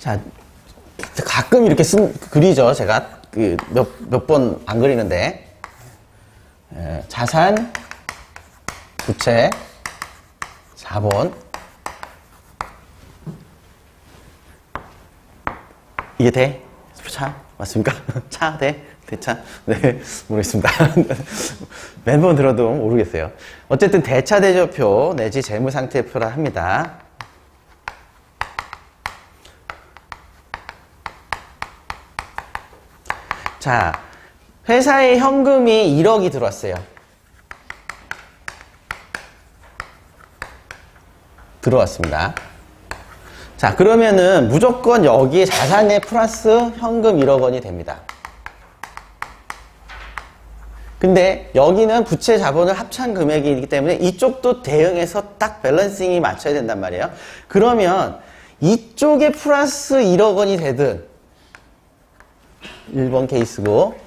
자, 가끔 이렇게 그리죠. 제가 몇 번 안 그리는데. 자산, 부채, 자본. 이게 돼? 차? 맞습니까? 차? 돼? 대차? 네, 모르겠습니다. 매번 들어도 모르겠어요. 어쨌든 대차대조표 내지 재무상태표라 합니다. 자, 회사에 현금이 1억이 들어왔어요. 들어왔습니다. 자, 그러면은 무조건 여기에 자산에 플러스 현금 1억 원이 됩니다. 근데 여기는 부채 자본을 합산 금액이기 때문에 이쪽도 대응해서 딱 밸런싱이 맞춰야 된단 말이에요. 그러면 이쪽에 플러스 1억 원이 되든 1번 케이스고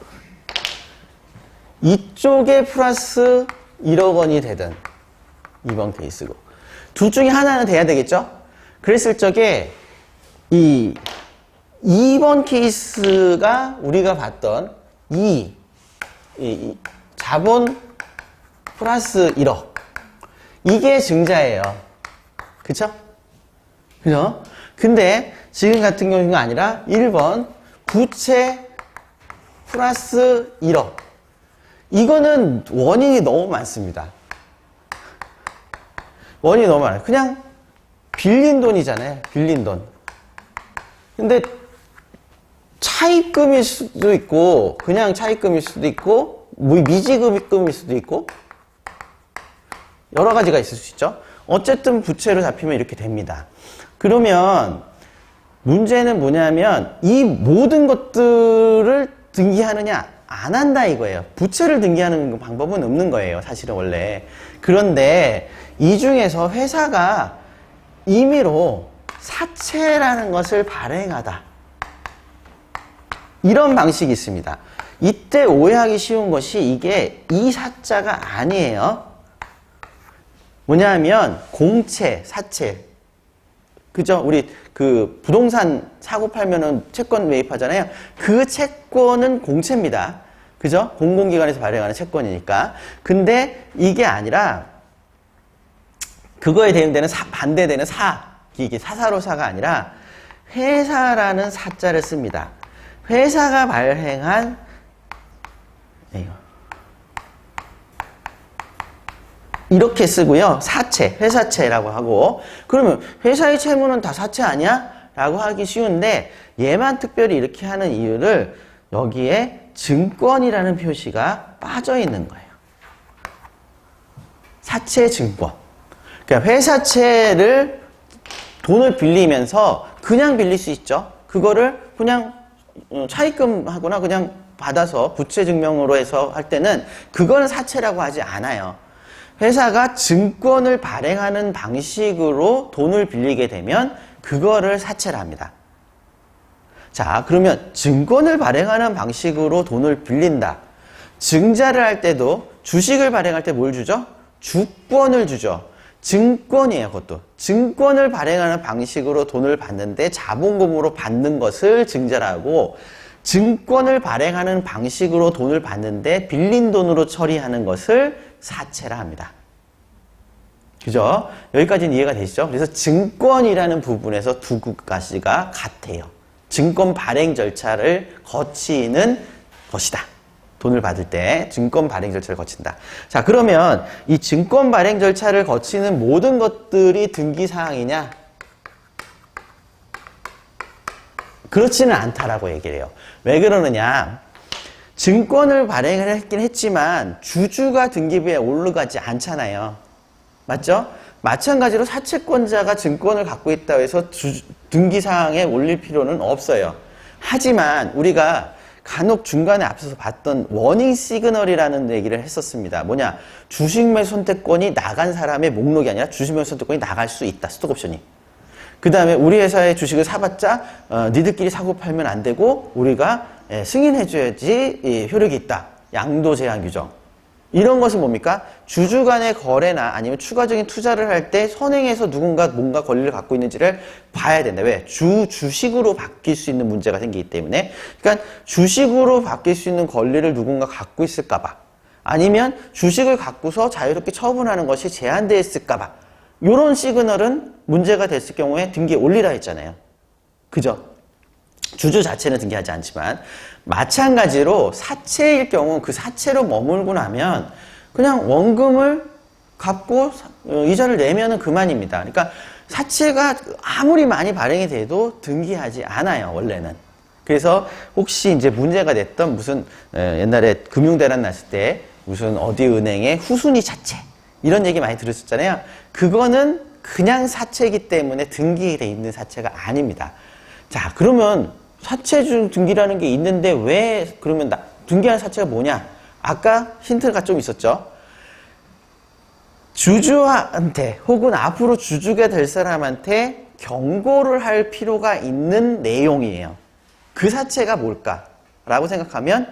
이쪽에 플러스 1억 원이 되든 2번 케이스고 둘 중에 하나는 돼야 되겠죠? 그랬을 적에 이 2번 케이스가 우리가 봤던 이 자본 플러스 1억 이게 증자예요. 그쵸? 그죠? 근데 지금 같은 경우는 아니라 1번 부채 플러스 1억 이거는 원인이 너무 많습니다. 원인이 너무 많아요. 그냥 빌린 돈이잖아요. 빌린 돈. 근데 차입금일 수도 있고 그냥 차입금일 수도 있고 미지급금일 수도 있고 여러 가지가 있을 수 있죠. 어쨌든 부채로 잡히면 이렇게 됩니다. 그러면 문제는 뭐냐면 이 모든 것들을 등기하느냐 안 한다 이거예요. 부채를 등기하는 방법은 없는 거예요. 사실은 원래. 그런데 이 중에서 회사가 임의로 사채라는 것을 발행하다. 이런 방식이 있습니다. 이때 오해하기 쉬운 것이 이게 이 사자가 아니에요. 뭐냐면 공채, 사채. 그죠? 우리 그 부동산 사고 팔면은 채권 매입하잖아요. 그 채권은 공채입니다. 그죠? 공공기관에서 발행하는 채권이니까. 근데 이게 아니라 그거에 대응되는 반대되는 이게 사사로사가 아니라 회사라는 사자를 씁니다. 회사가 발행한 이렇게 쓰고요. 사채, 회사채라고 하고 그러면 회사의 채무는 다 사채 아니야? 라고 하기 쉬운데 얘만 특별히 이렇게 하는 이유를 여기에 증권이라는 표시가 빠져 있는 거예요. 사채 증권. 그러니까 회사채를 돈을 빌리면서 그냥 빌릴 수 있죠. 그거를 그냥 차입금 하거나 그냥 받아서 부채 증명으로 해서 할 때는 그거는 사채라고 하지 않아요. 회사가 증권을 발행하는 방식으로 돈을 빌리게 되면 그거를 사채라 합니다. 자, 그러면 증권을 발행하는 방식으로 돈을 빌린다. 증자를 할 때도 주식을 발행할 때 뭘 주죠? 주권을 주죠. 증권이에요, 그것도. 증권을 발행하는 방식으로 돈을 받는데 자본금으로 받는 것을 증자라고 증권을 발행하는 방식으로 돈을 받는데 빌린 돈으로 처리하는 것을 사채라 합니다. 그죠? 여기까지는 이해가 되시죠? 그래서 증권이라는 부분에서 두 가지가 같아요. 증권 발행 절차를 거치는 것이다. 돈을 받을 때 증권 발행 절차를 거친다. 자, 그러면 이 증권 발행 절차를 거치는 모든 것들이 등기사항이냐? 그렇지는 않다라고 얘기를 해요. 왜 그러느냐? 증권을 발행을 했긴 했지만 주주가 등기부에 올라가지 않잖아요. 맞죠? 마찬가지로 사채권자가 증권을 갖고 있다고 해서 등기사항에 올릴 필요는 없어요. 하지만 우리가 간혹 중간에 앞서서 봤던 워닝 시그널이라는 얘기를 했었습니다. 뭐냐? 주식 매수 선택권이 나간 사람의 목록이 아니라 주식 매수 선택권이 나갈 수 있다. 스톡옵션이. 그 다음에 우리 회사의 주식을 사봤자 니들끼리 사고 팔면 안 되고 우리가 승인해줘야지 효력이 있다. 양도 제한 규정. 이런 것은 뭡니까? 주주 간의 거래나 아니면 추가적인 투자를 할 때 선행해서 누군가 뭔가 권리를 갖고 있는지를 봐야 된다. 왜? 주식으로 바뀔 수 있는 문제가 생기기 때문에. 그러니까 주식으로 바뀔 수 있는 권리를 누군가 갖고 있을까봐. 아니면 주식을 갖고서 자유롭게 처분하는 것이 제한되어 있을까봐. 이런 시그널은 문제가 됐을 경우에 등기에 올리라 했잖아요. 그죠? 주주 자체는 등기하지 않지만 마찬가지로 사채일 경우 그 사채로 머물고 나면 그냥 원금을 갚고 이자를 내면은 그만입니다. 그러니까 사채가 아무리 많이 발행이 돼도 등기하지 않아요, 원래는. 그래서 혹시 이제 문제가 됐던 무슨 옛날에 금융대란 났을 때 무슨 어디 은행의 후순위 사채 이런 얘기 많이 들으셨잖아요. 그거는 그냥 사채이기 때문에 등기돼 있는 사채가 아닙니다. 자, 그러면 사채 등기라는 게 있는데 왜 그러면 등기하는 사채가 뭐냐? 아까 힌트가 좀 있었죠. 주주한테 혹은 앞으로 주주가 될 사람한테 경고를 할 필요가 있는 내용이에요. 그 사채가 뭘까? 라고 생각하면